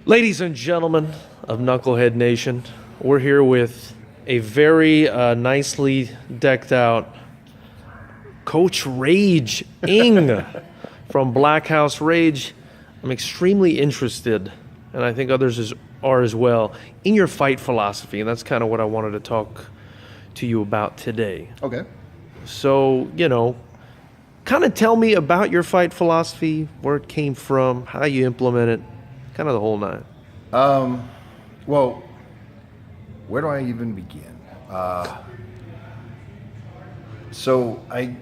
Ladies and gentlemen of Knucklehead Nation, we're here with a very nicely decked out Coach Rage Ing from Blackhouse. Rage, I'm extremely interested, and I think others are as well, in your fight philosophy, and that's kind of what I wanted to talk to you about today. Okay. So, kind of tell me about your fight philosophy, where it came from, how you implement it, kind of the whole nine. Well, where do I even begin? So I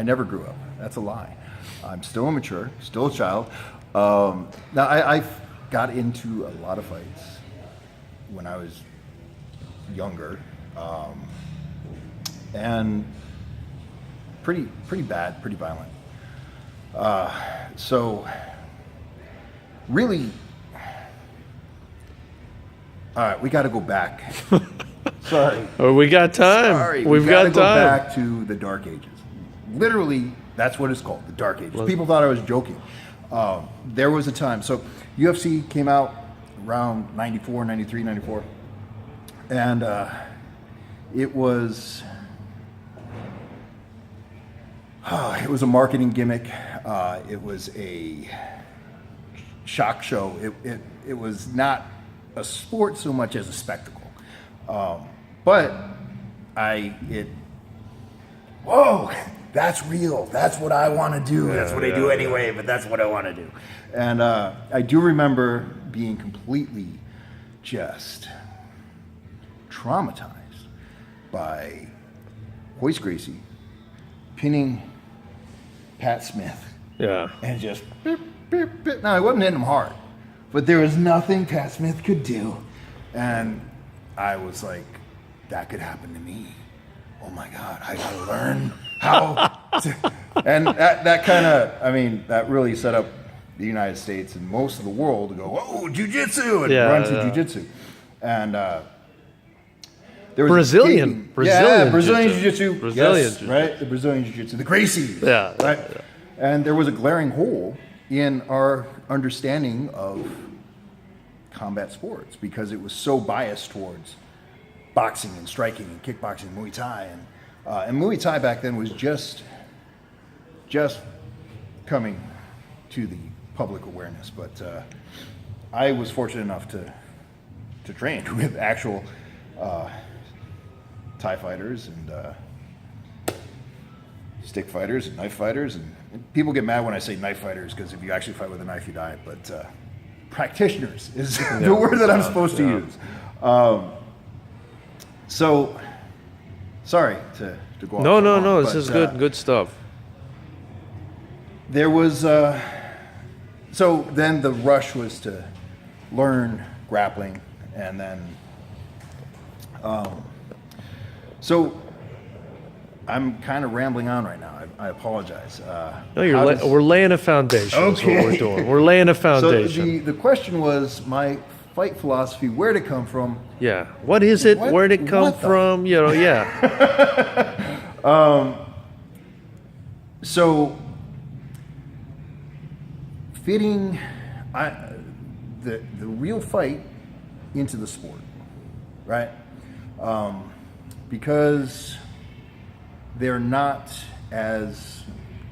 never grew up. That's a lie. I'm still immature, still a child. Now I got into a lot of fights when I was younger, and pretty bad, pretty violent. So really, all right, we got to go back. Sorry. Oh, we got time. Sorry, We've got time. Go back to the Dark Ages. Literally, that's what it's called, the Dark Ages. People thought I was joking. There was a time. So UFC came out around 94, 93, 94. And it was a marketing gimmick. It was a shock show. It was not a sport so much as a spectacle. But whoa, that's real. That's what I want to do. That's what I do anyway, but that's what I want to do. And I do remember being completely just traumatized by Hoist Gracie pinning Pat Smith. Yeah. And just beep, beep, beep. Now, I wasn't hitting him hard, but there was nothing Pat Smith could do. And I was like, that could happen to me. Oh my God, I gotta learn how to. And that kind of, that really set up the United States and most of the world to go, whoa, jiu-jitsu, and run to jiu-jitsu. And there was Brazilian jiu-jitsu. Brazilian, right? The Brazilian jiu-jitsu, the Gracies. Yeah. Right? Yeah. And there was a glaring hole in our understanding of combat sports because it was so biased towards boxing and striking and kickboxing, Muay Thai, and Muay Thai back then was just coming to the public awareness. But I was fortunate enough to train with actual Thai fighters and stick fighters and knife fighters, and people get mad when I say knife fighters because if you actually fight with a knife, you die. But practitioners is the word that I'm supposed to use. So, sorry to go off. No. This is good stuff. There was so then the rush was to learn grappling, and then so I'm kind of rambling on right now. I apologize. No, we're laying a foundation. Okay. That's what we're doing. We're laying a foundation. So the question was my fight philosophy, where'd it come from? Yeah. What is it? Where'd it come from? Yeah. So fitting the real fight into the sport, right? Because they're not as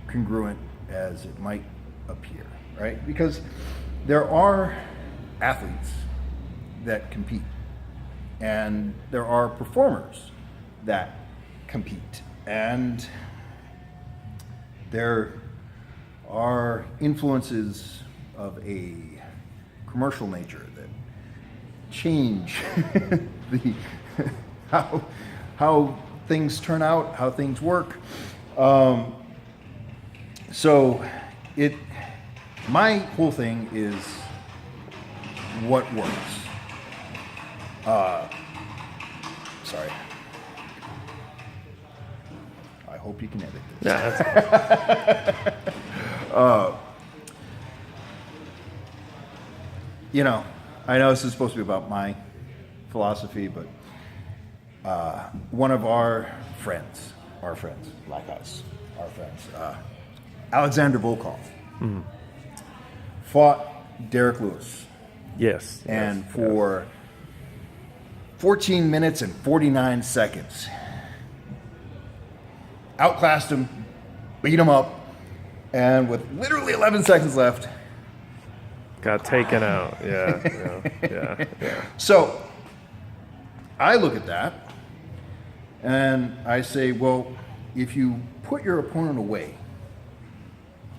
congruent as it might appear, right? Because there are athletes that compete, and there are performers that compete, and there are influences of a commercial nature that change how things turn out, how things work. So my whole thing is what works. Sorry. I hope you can edit this. I know this is supposed to be about my philosophy, but one of our friends, Blackhouse, Alexander Volkov, fought Derek Lewis. Yes. And yes, for 14 minutes and 49 seconds, outclassed him, beat him up, and with literally 11 seconds left, got taken out. Yeah. So I look at that and I say, well, if you put your opponent away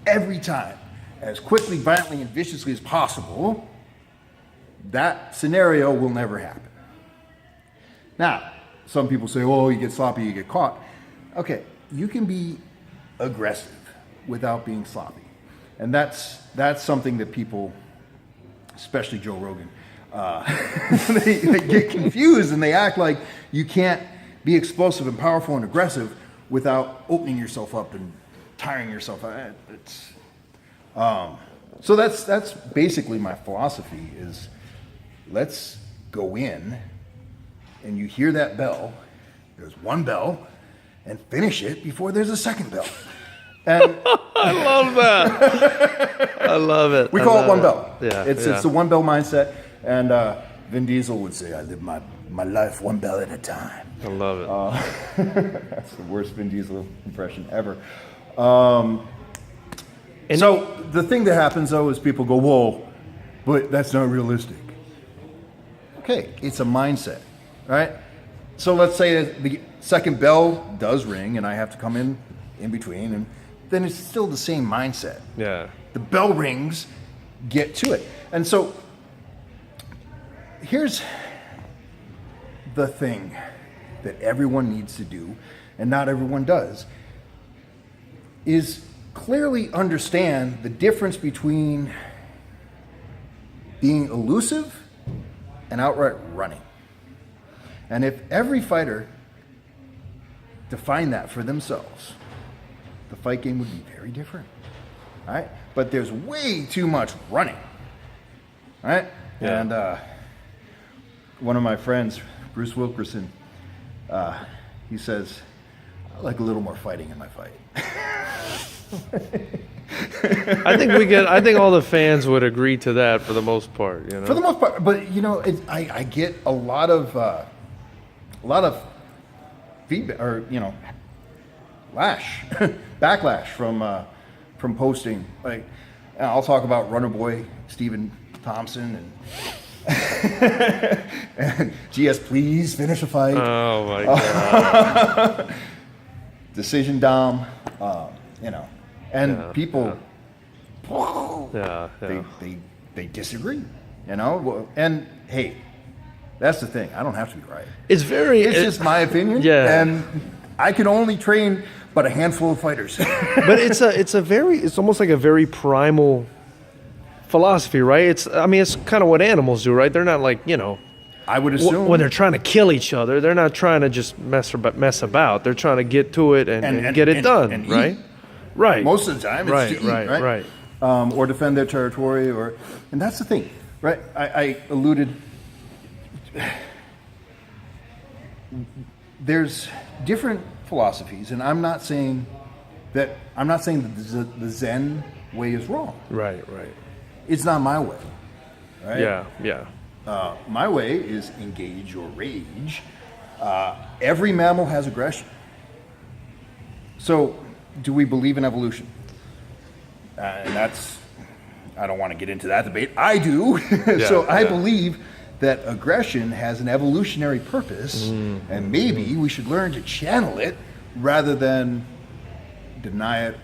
every time as quickly, violently, and viciously as possible, that scenario will never happen. Now, some people say, oh, you get sloppy, you get caught. Okay, you can be aggressive without being sloppy. And that's something that people, especially Joe Rogan, they get confused and they act like you can't be explosive and powerful and aggressive without opening yourself up and tiring yourself out. So that's basically my philosophy is let's go in and you hear that bell, there's one bell, and finish it before there's a second bell. And I love that. I love it. We call it one bell. Yeah, it's the one bell mindset. And Vin Diesel would say, I live my life one bell at a time. I love it. That's the worst Vin Diesel impression ever. And so the thing that happens, though, is people go, whoa, but that's not realistic. Okay, it's a mindset, right? So let's say that the second bell does ring and I have to come in between, and then it's still the same mindset. Yeah. The bell rings, get to it. And so here's the thing that everyone needs to do, and not everyone does, is clearly understand the difference between being elusive and outright running. And if every fighter defined that for themselves, the fight game would be very different. All right? But there's way too much running. All right? Yeah. And one of my friends, Bruce Wilkerson, he says, I like a little more fighting in my fight. I think all the fans would agree to that for the most part. You know? For the most part, but I get a lot of feedback, or backlash from posting. Like, I'll talk about Runner Boy Stephen Thompson and GS, please finish a fight. Oh my god. Decision Dom, and people. Yeah. They disagree, and hey, that's the thing. I don't have to be right. It's just my opinion. Yeah. And I can only train but a handful of fighters. But it's almost like a very primal philosophy, right? It's kind of what animals do, right? They're not like, I would assume when they're trying to kill each other, they're not trying to just mess about. They're trying to get to it and get it done, and right? Eat. Right. Most of the time, it's to eat, right. Or defend their territory, and that's the thing, right? I alluded. There's different philosophies, and I'm not saying that the Zen way is wrong. Right. It's not my way. Right? Yeah. My way is engage your rage. Every mammal has aggression. So, do we believe in evolution? And I don't want to get into that debate. I do. I believe that aggression has an evolutionary purpose, and maybe we should learn to channel it rather than deny it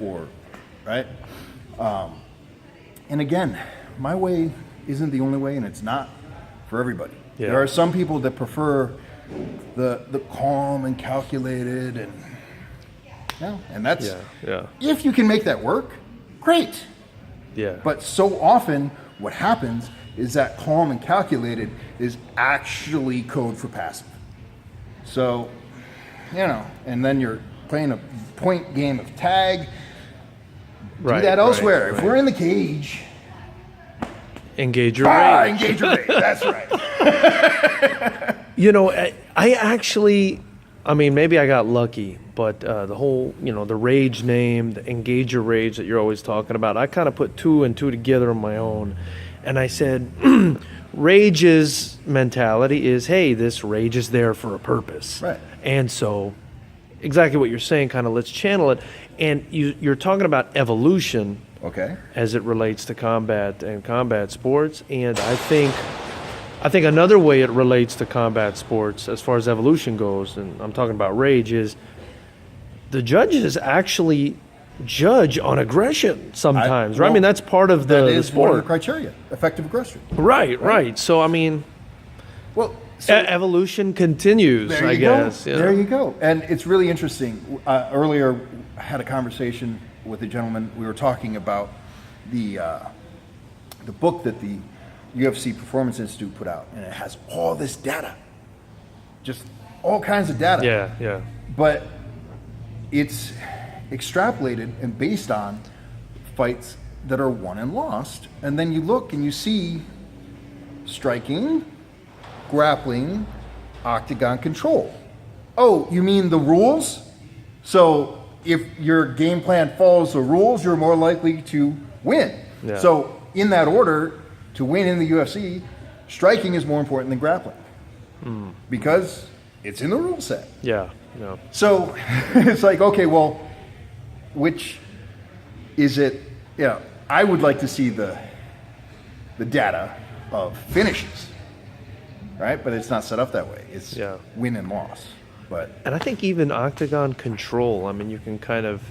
right? And again, my way isn't the only way, and it's not for everybody. Yeah. There are some people that prefer the calm and calculated, and that's if you can make that work, great. Yeah. But so often, what happens is that calm and calculated is actually code for passive. So, and then you're playing a point game of tag. Do that elsewhere. If we're in the cage, engage your rage. Engage your rage. That's right. I actually, maybe I got lucky, but the whole, the rage name, the engage your rage that you're always talking about, I kind of put two and two together on my own. And I said, Rage's mentality is, hey, this rage is there for a purpose. Right. And so exactly what you're saying, kind of let's channel it. And you're talking about evolution as it relates to combat and combat sports. And I think another way it relates to combat sports as far as evolution goes, and I'm talking about rage, is the judges actually judge on aggression sometimes, right? I mean, that's part of the sport. One of the criteria, effective aggression. Right. So, I mean, evolution continues, I guess. There you go. And it's really interesting. Earlier, I had a conversation with a gentleman. We were talking about the book that the UFC Performance Institute put out, and it has all this data, just all kinds of data. Yeah. But it's extrapolated and based on fights that are won and lost. And then you look and you see striking, grappling, octagon control. Oh, you mean the rules? So if your game plan follows the rules, you're more likely to win. Yeah. So in that order, to win in the UFC, striking is more important than grappling because it's in the rule set. Yeah. So it's like, okay, well, which is it? I would like to see the data of finishes, right? But it's not set up that way. It's win and loss. And I think even octagon control, I mean, you can kind of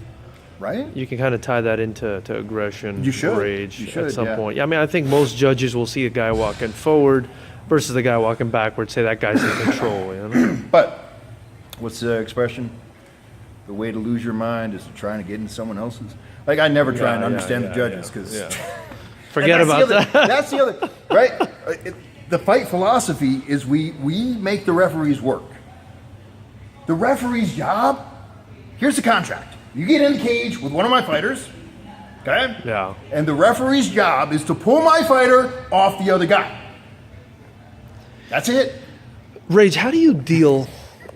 tie that into aggression, rage at some point. I mean, I think most judges will see a guy walking forward versus the guy walking backwards, say that guy's in control. But what's the expression? The way to lose your mind is to try to get in someone else's. Like, I never try and understand the judges because forget about that. That's the other, right? The fight philosophy is we make the referees work. The referee's job, here's the contract. You get in the cage with one of my fighters, okay? Yeah. And the referee's job is to pull my fighter off the other guy. That's it. Rage, how do you deal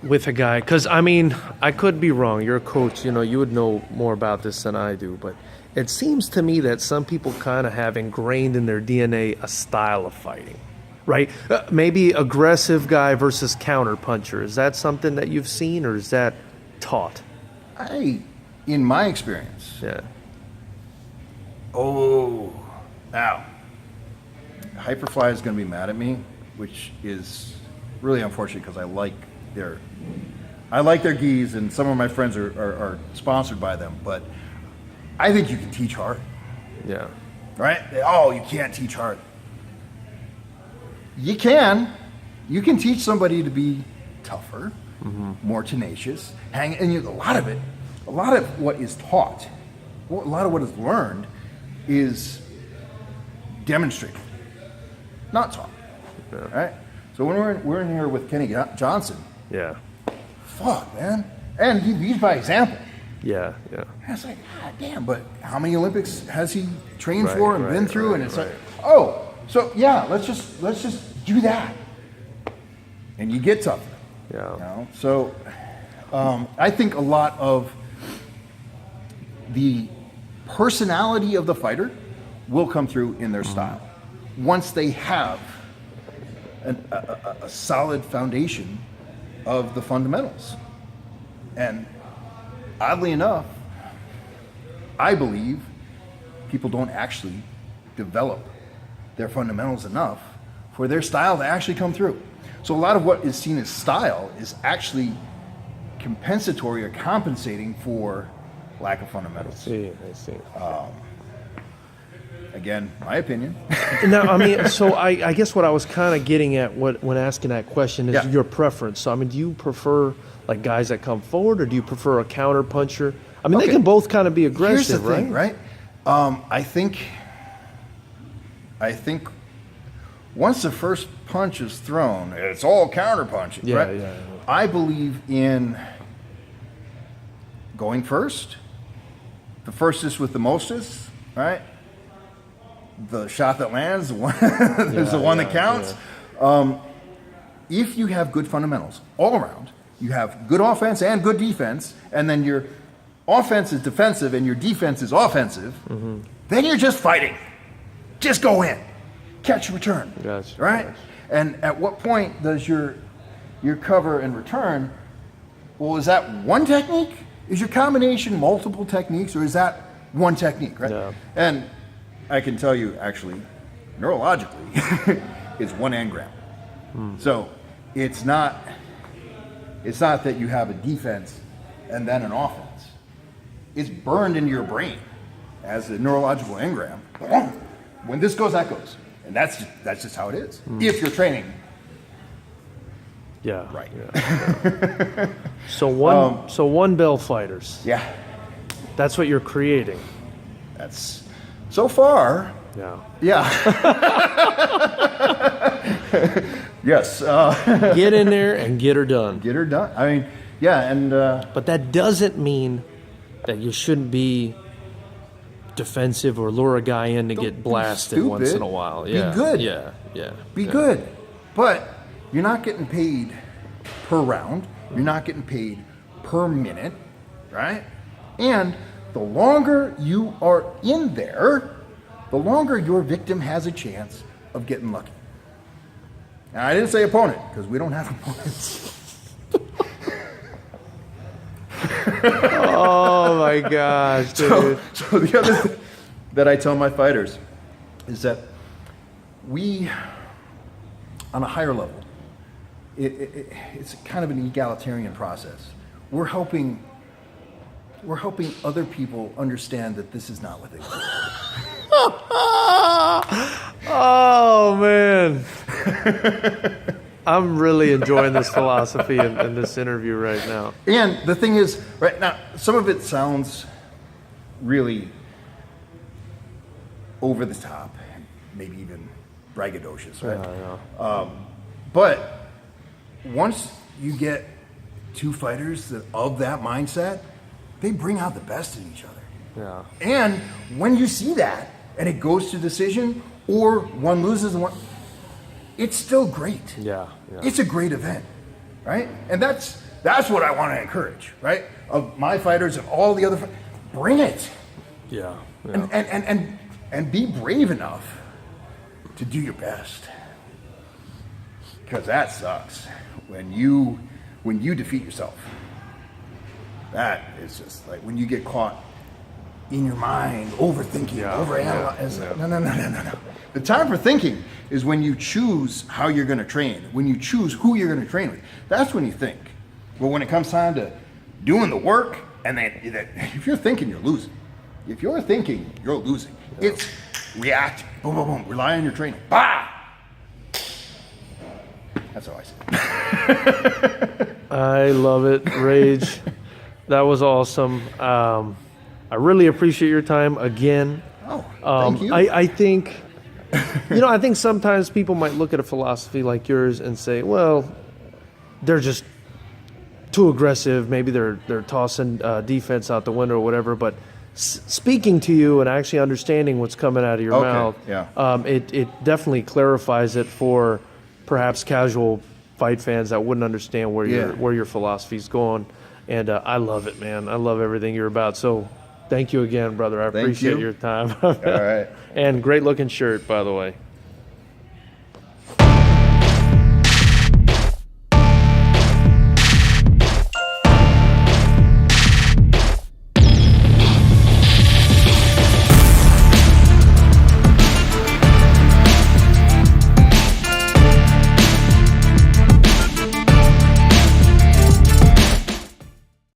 with a guy? Because, I mean, I could be wrong. You're a coach. You would know more about this than I do. But it seems to me that some people kind of have ingrained in their DNA a style of fighting, right? Maybe aggressive guy versus counterpuncher. Is that something that you've seen, or is that taught? In my experience. Yeah. Oh, now, Hyperfly is going to be mad at me, which is really unfortunate because I like their gis, and some of my friends are sponsored by them. But I think you can teach hard. Yeah. Right? Oh, you can't teach hard. You can. You can teach somebody to be tougher, more tenacious, and a lot of what is taught, a lot of what is learned is demonstrated, not taught. Yeah. Right? So when we're in here with Kenny Johnson, fuck, man, and he leads by example. Yeah. And it's like, God damn, but how many Olympics has he trained for and been through? And it's like, oh, so let's just do that, and you get tougher. Yeah. So I think a lot of the personality of the fighter will come through in their style once they have a solid foundation of the fundamentals. And oddly enough, I believe people don't actually develop their fundamentals enough for their style to actually come through. So a lot of what is seen as style is actually compensatory or compensating for lack of fundamentals. I see. Again, my opinion. Now, I mean, so I guess what I was kind of getting at when asking that question is your preference. So, I mean, do you prefer like guys that come forward, or do you prefer a counter puncher? I mean, they can both kind of be aggressive, Here's the thing, right? I think once the first punch is thrown, it's all counter punching, right? Yeah. I believe in going first, the firstest with the mostest, right? The shot that lands, the one is the one that counts. Yeah. If you have good fundamentals all around, you have good offense and good defense, and then your offense is defensive and your defense is offensive, then you're just fighting. Just go in. catch, return. Gotcha. Right? Gotcha. And at what point does your cover and return, well, is that one technique? Is your combination multiple techniques, or is that one technique, right? Yeah. And I can tell you, actually, neurologically, it's one engram. So it's not that you have a defense and then an offense. It's burned into your brain as a neurological engram. When this goes, that goes. And that's just how it is. If you're training Yeah. right. Yeah. So one bell fighters. Yeah. That's what you're creating. That's so far. Yeah. Yeah. Yes. Get in there and get her done. Get her done. I mean, yeah, and But that doesn't mean that you shouldn't be defensive or lure a guy in to Don't get be blasted once stupid. in a while. Be Yeah. good. Yeah. Yeah. be yeah. good. But you're not getting paid per round. You're not getting paid per minute, right? And the longer you are in there, the longer your victim has a chance of getting lucky. And I didn't say opponent, because we don't have opponents. Oh my gosh, dude. So the other thing that I tell my fighters is that we, on a higher level, it's kind of an egalitarian process. We're helping other people understand that this is not what they do. Oh man. I'm really enjoying this philosophy in this interview right now. And the thing is, right now, some of it sounds really over the top, maybe even braggadocious, right? Yeah. But once you get two fighters that of that mindset, they bring out the best in each other. Yeah. And when you see that, and it goes to decision, or one loses and one, it's still great. Yeah. Yeah. It's a great event, right? And that's what I want to encourage, right? Of my fighters and all the other, bring it, Yeah. Yeah. and be brave enough to do your best, because that sucks when you defeat yourself. That is just like when you get caught in your mind, overthinking, overanalyzing. No. The time for thinking is when you choose how you're going to train, when you choose who you're going to train with. That's when you think. But when it comes time to doing the work, and then if you're thinking, you're losing. If you're thinking, you're losing. Yeah. It's react, boom, boom, boom. Rely on your training. Bah! That's how I say it. I love it, Rage. That was awesome. I really appreciate your time again. Oh, thank you. I think, I think sometimes people might look at a philosophy like yours and say, well, they're just too aggressive. Maybe they're tossing defense out the window or whatever. But speaking to you and actually understanding what's coming out of your mouth, it definitely clarifies it for perhaps casual fight fans that wouldn't understand where your philosophy's going. And I love it, man. I love everything you're about. So thank you again, brother. I appreciate your time. All right. And great looking shirt, by the way.